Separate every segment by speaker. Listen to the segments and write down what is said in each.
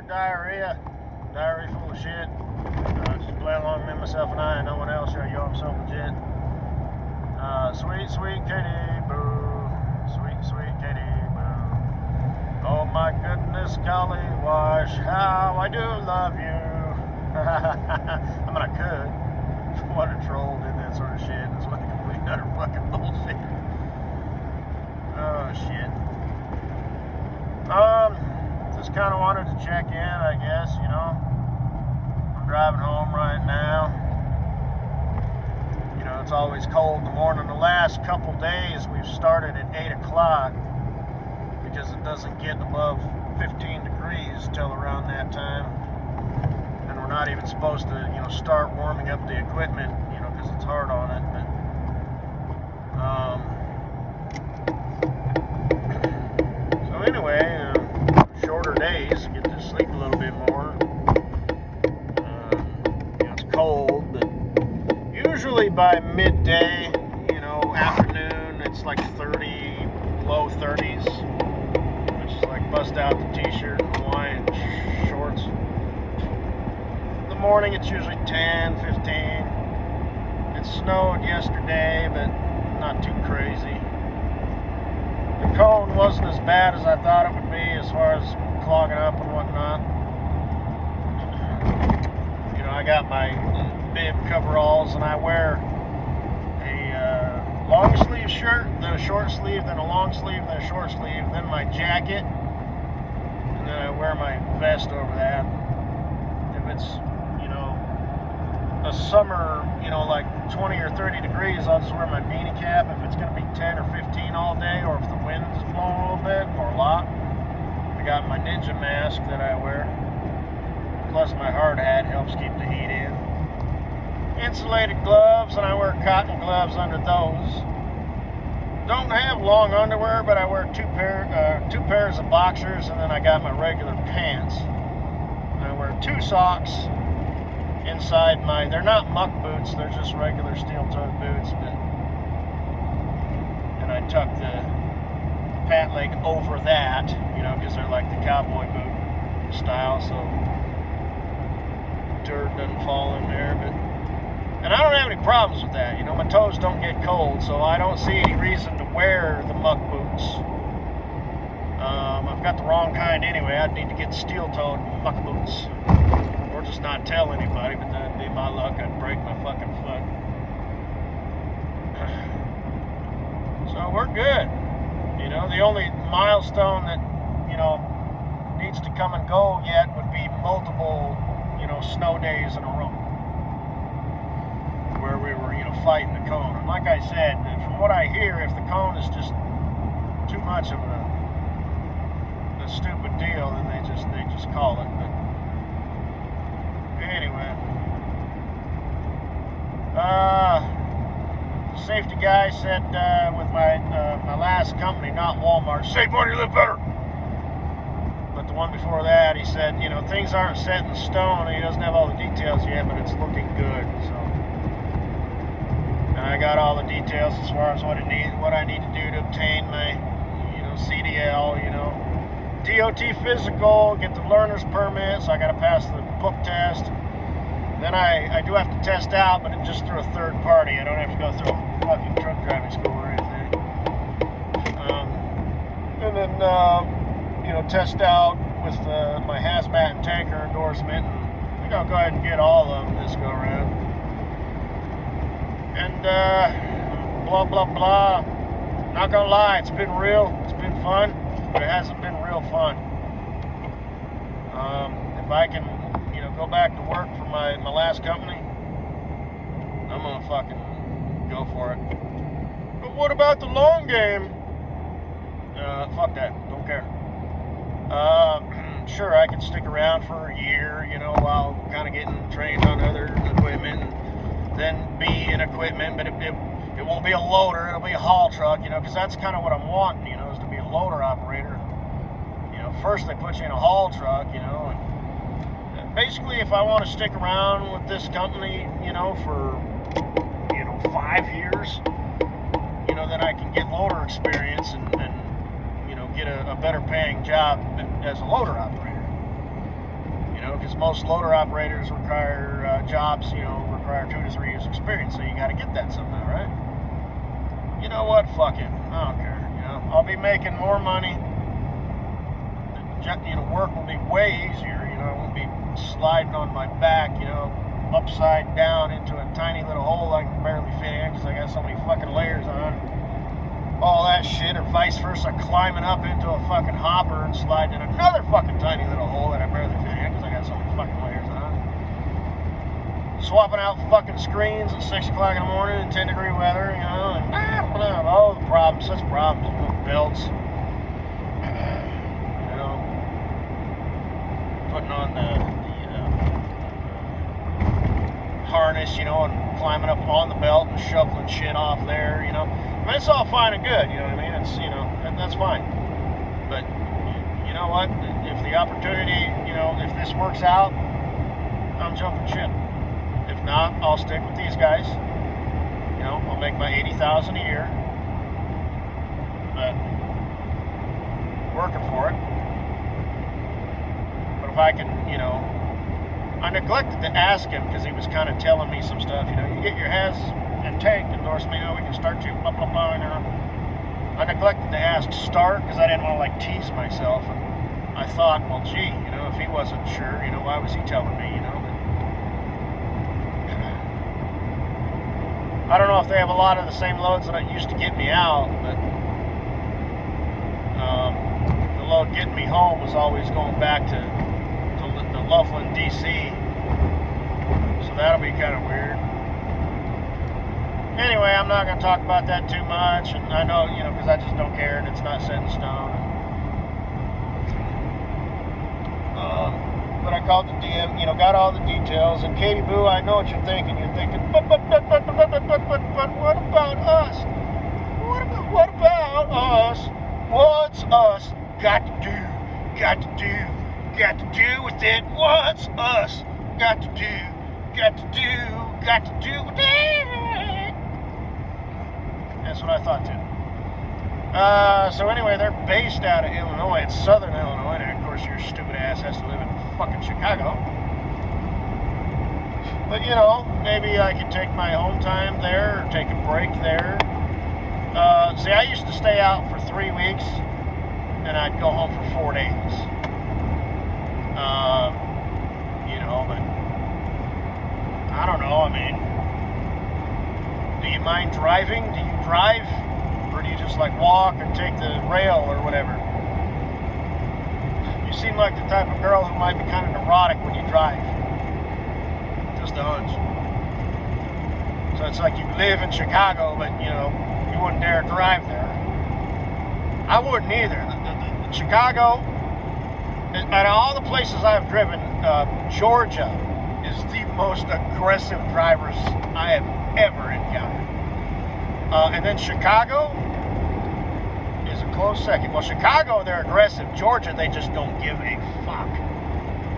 Speaker 1: diarrhea. Diarrhea full of shit. Just play along with myself and I and no one else. Yo, I'm so legit. Sweet, sweet Katie, boo. Sweet, sweet Katie, boo. Oh my goodness, golly wash, how I do love you. I mean, I could. What a troll did that sort of shit. It's like complete utter fucking bullshit. Oh shit. Just kind of wanted to check in, I guess, you know. I'm driving home right now. You know, it's always cold in the morning. The last couple days we've started at 8 o'clock because it doesn't get above 15 degrees till around that time. And we're not even supposed to, you know, start warming up the equipment, you know, because it's hard on it. But, so anyway, shorter days, get to sleep a little bit more. You know, it's cold, but usually by midday, you know, afternoon, it's like 30, low 30s, which is like bust out the t-shirt and Hawaiian shorts. In the morning, it's usually 10, 15. It snowed yesterday, but not too crazy. The cone wasn't as bad as I thought it would be as far as clogging up and whatnot. You know, I got my bib coveralls and I wear a long sleeve shirt, then a short sleeve, then a long sleeve, then a short sleeve, then my jacket, and then I wear my vest over that. If it's, you know, a summer, you know, like 20 or 30 degrees, I'll just wear my beanie cap. If it's going to be 10 or 15 all day, or if the wind is blowing a little bit, or a lot, I got my ninja mask that I wear. Plus my hard hat helps keep the heat in. Insulated gloves, and I wear cotton gloves under those. Don't have long underwear, but I wear two pairs of boxers, and then I got my regular pants. I wear 2 socks inside my, they're not muck boots, they're just regular steel-toed boots, but, and I tuck the pant leg over that, you know, because they're like the cowboy boot style, so dirt doesn't fall in there, but, and I don't have any problems with that, you know, my toes don't get cold, so I don't see any reason to wear the muck boots. I've got the wrong kind anyway. I'd need to get steel-toed muck boots. Or just not tell anybody, but that'd be my luck. I'd break my fucking foot. So we're good. You know, the only milestone that, you know, needs to come and go yet would be multiple, you know, snow days in a row. Where we were, you know, fighting the cone. And like I said, from what I hear, if the cone is just too much of a stupid deal, then they just call it. But anyway, the safety guy said with my last company, not Walmart, save money, live better. But the one before that, he said, you know, things aren't set in stone, and he doesn't have all the details yet, but it's looking good. So, and I got all the details as far as what I need to do to obtain my, you know, CDL, you know. DOT physical, get the learner's permit, so I got to pass the book test. Then I do have to test out, but it's just through a third party. I don't have to go through a fucking truck driving school or anything. And then, you know, test out with my hazmat and tanker endorsement. I think I'll go ahead and get all of them this go around. And blah, blah, blah. Not gonna lie, it's been real. It's been fun. But it hasn't been real fun. If I can, you know, go back to work for my last company, I'm gonna fucking go for it. But what about the long game? Fuck that. Don't care. Sure, I can stick around for a year, you know, while kind of getting trained on other equipment, and then be in equipment, but it won't be a loader, it'll be a haul truck, you know, because that's kind of what I'm wanting, you know, is to be a loader operator. You know, first they put you in a haul truck, you know, and basically if I want to stick around with this company, you know, for, you know, 5 years, you know, then I can get loader experience and you know, get a better paying job as a loader operator. because most loader operators require jobs, require 2 to 3 years experience, so you got to get that somehow, right? You know what? Fuck it. I don't care. I'll be making more money. Work will be way easier. I won't be sliding on my back, upside down into a tiny little hole I can barely fit in because I got so many fucking layers on. All that shit, or vice versa, climbing up into a fucking hopper and sliding in another fucking tiny little hole that I barely fit in because I got so many fucking layers on. Swapping out fucking screens at 6 o'clock in the morning in 10-degree weather, and all the problems, such problems, belts. Putting on the harness, and climbing up on the belt and shoveling shit off there, I mean, it's all fine and good, you know what I mean? It's, that's fine. But, you know what? If the opportunity, if this works out, I'm jumping ship. If not, I'll stick with these guys. I'll make my $80,000 a year. But, working for it. If I can, I neglected to ask him because he was kind of telling me some stuff, you get your has and tank endorsement, we can start you, blah, blah, blah, I neglected to ask start because I didn't want to, tease myself, and I thought, well, gee, if he wasn't sure, why was he telling me, I don't know if they have a lot of the same loads that used to get me out, but the load getting me home was always going back to Loveland, D.C. So that'll be kind of weird. Anyway, I'm not going to talk about that too much, and I know, because I just don't care, and it's not set in stone. But I called the DM, got all the details, and Katie Boo, I know what you're thinking. You're thinking, but what about us? What about us? What's us got to do with it? What's us got to do with it? That's what I thought too. So anyway, they're based out of Illinois. It's southern Illinois, and of course your stupid ass has to live in fucking Chicago. But maybe I could take my home time there, or take a break there. See, I used to stay out for 3 weeks, and I'd go home for 4 days. But I don't know, I mean, do you mind driving? Do you drive? Or do you just walk and take the rail or whatever? You seem like the type of girl who might be kind of neurotic when you drive. Just a hunch. So it's like you live in Chicago, but, you wouldn't dare drive there. I wouldn't either. The Chicago, out of all the places I've driven, Georgia is the most aggressive drivers I have ever encountered. And then Chicago is a close second. Well, Chicago, they're aggressive. Georgia, they just don't give a fuck.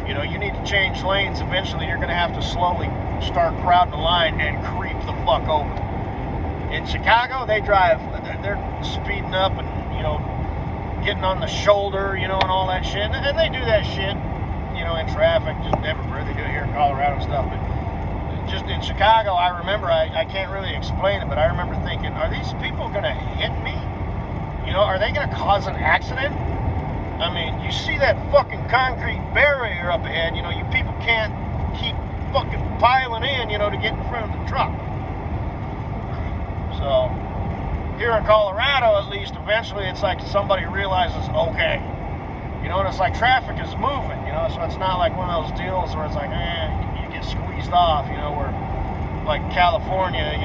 Speaker 1: You need to change lanes. Eventually, you're going to have to slowly start crowding the line and creep the fuck over. In Chicago, they're speeding up and, getting on the shoulder, and all that shit. And they do that shit, in traffic, just everywhere. They do it here in Colorado and stuff. But just in Chicago, I remember, I can't really explain it, but I remember thinking, are these people going to hit me? Are they going to cause an accident? I mean, you see that fucking concrete barrier up ahead, you people can't keep fucking piling in, to get in front of the truck. So, here in Colorado, at least, eventually it's like somebody realizes, okay, and it's like traffic is moving, so it's not like one of those deals where it's like, you get squeezed off, where, like California,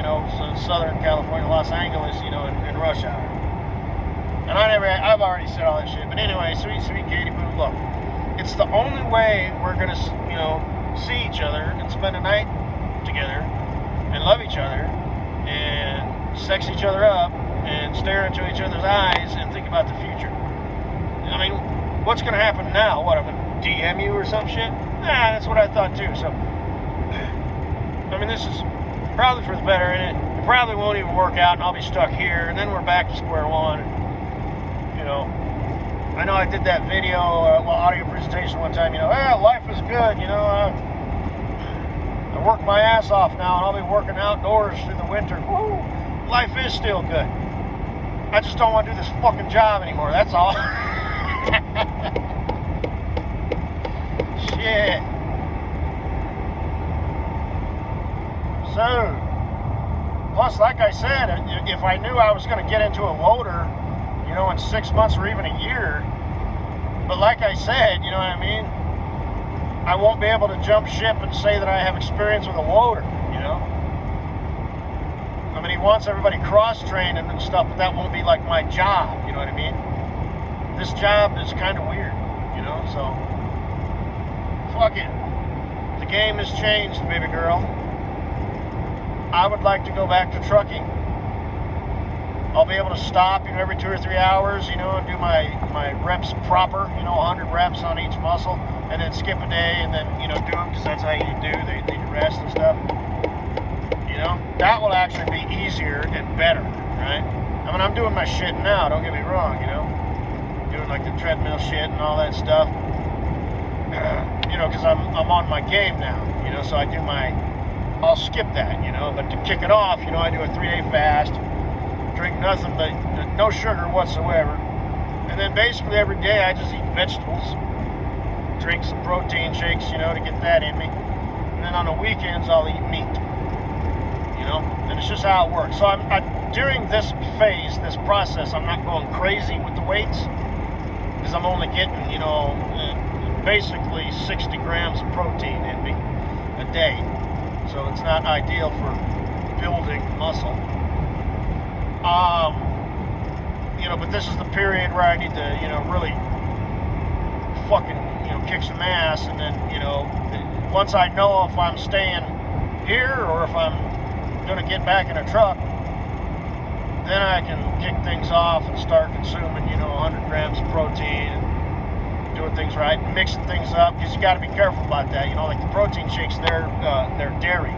Speaker 1: Southern California, Los Angeles, in rush hour. And I've already said all that shit, but anyway, sweet Katie Boo, look, it's the only way we're gonna, see each other and spend a night together and love each other and sex each other up and stare into each other's eyes and think about the future. I mean, what's going to happen now? What, I'm going to DM you or some shit? Nah, that's what I thought too. So, I mean, this is probably for the better, and it probably won't even work out, and I'll be stuck here, and then we're back to square one. I know I did that video, audio presentation one time, hey, life is good, I work my ass off now, and I'll be working outdoors through the winter. Woo! Life is still good. I just don't want to do this fucking job anymore, that's all. Shit. So, plus, like I said, if I knew I was going to get into a loader, in 6 months or even a year, but like I said, you know what I mean? I won't be able to jump ship and say that I have experience with a loader, I mean, he wants everybody cross-trained and stuff, but that won't be like my job, you know what I mean? This job is kind of weird, so fuck it. The game has changed, baby girl. I would like to go back to trucking. I'll be able to stop, every 2 or 3 hours, and do my reps proper, 100 reps on each muscle, and then skip a day, and then, do them, because that's how you do, they rest and stuff. That will actually be easier and better, right? I mean, I'm doing my shit now, don't get me wrong, doing like the treadmill shit and all that stuff, because I'm on my game now, so I'll skip that, but to kick it off, I do a 3-day fast, drink nothing but no sugar whatsoever, and then basically every day I just eat vegetables, drink some protein shakes, to get that in me, and then on the weekends I'll eat meat, and it's just how it works. So during this phase, this process, I'm not going crazy with the weights, because I'm only getting, basically 60 grams of protein in me a day, so it's not ideal for building muscle. But this is the period where I need to, really fucking, kick some ass, and then, once I know if I'm staying here or if I'm gonna get back in a truck, then I can kick things off and start consuming, 100 grams of protein and doing things right, and mixing things up, because you got to be careful about that. Like the protein shakes, they're dairy,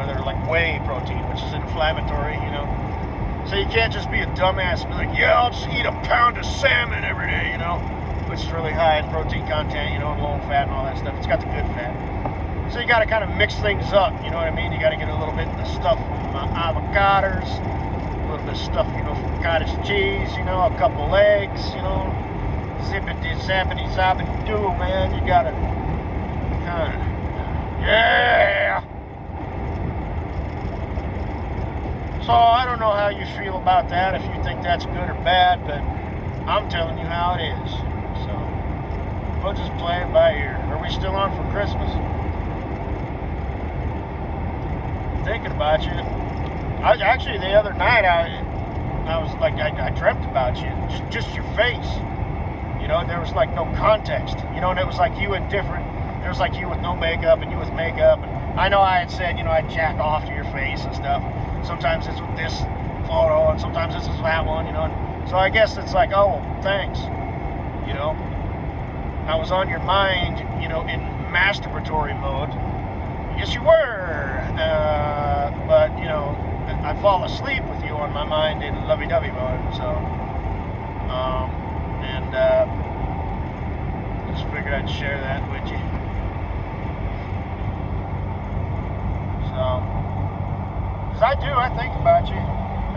Speaker 1: they're like whey protein, which is inflammatory, So you can't just be a dumbass and be like, yeah, I'll just eat a pound of salmon every day, which is really high in protein content, and low in fat and all that stuff. It's got the good fat. So you got to kind of mix things up, you know what I mean? You got to get a little bit of the stuff from avocados, a little bit of stuff, from cottage cheese, a couple eggs, zippity zappity zoppity doo, man. You got to kind of, yeah. So I don't know how you feel about that, if you think that's good or bad, but I'm telling you how it is. So we'll just play it by ear. Are we still on for Christmas? Thinking about you. Actually, the other night I was like, I dreamt about you, just your face. There was like no context. And it was like you in different. There was like you with no makeup and you with makeup. And I know I had said, I'd jack off to your face and stuff. Sometimes it's with this photo, and sometimes it's with that one. And so I guess it's like, oh, thanks. I was on your mind, in masturbatory mode. Yes, you were. But, I fall asleep with you on my mind in lovey-dovey mode, so. Just figured I'd share that with you. So, because I think about you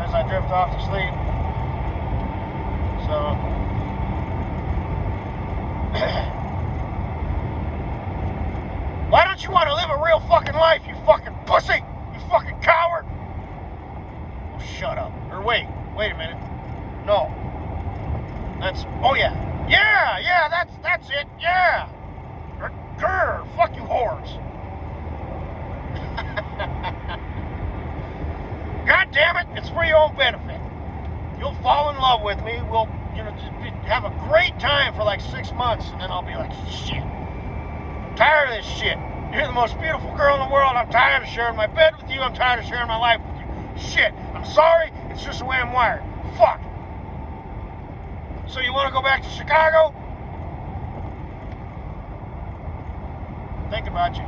Speaker 1: as I drift off to sleep. So, why don't you want to live a real fucking life, you fucking pussy? You fucking coward? Oh, shut up. Or wait a minute. No. Oh yeah. Yeah, that's it, yeah. Grr, fuck you whores. God damn it, it's for your own benefit. You'll fall in love with me, we'll, have a great time for like 6 months, and then I'll be like, shit. I'm tired of this shit. You're the most beautiful girl in the world. I'm tired of sharing my bed with you. I'm tired of sharing my life with you. Shit. I'm sorry. It's just the way I'm wired. Fuck. So you want to go back to Chicago? Think about you.